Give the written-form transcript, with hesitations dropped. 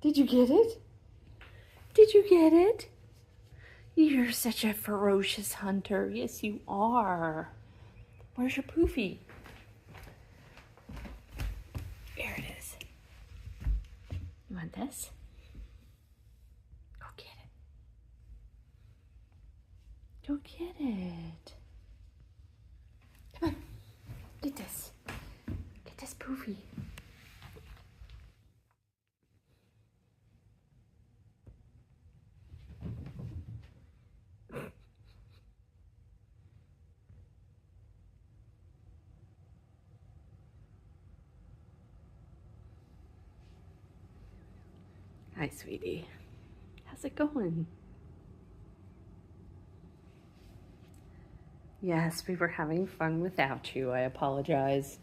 Did you get it? Did you get it? You're such a ferocious hunter. Yes, you are. Where's your poofy? There it is. You want this? Go get it. Go get it. Come on. Get this. Get this poofy. Hi, sweetie. How's it going? Yes, we were having fun without you. I apologize.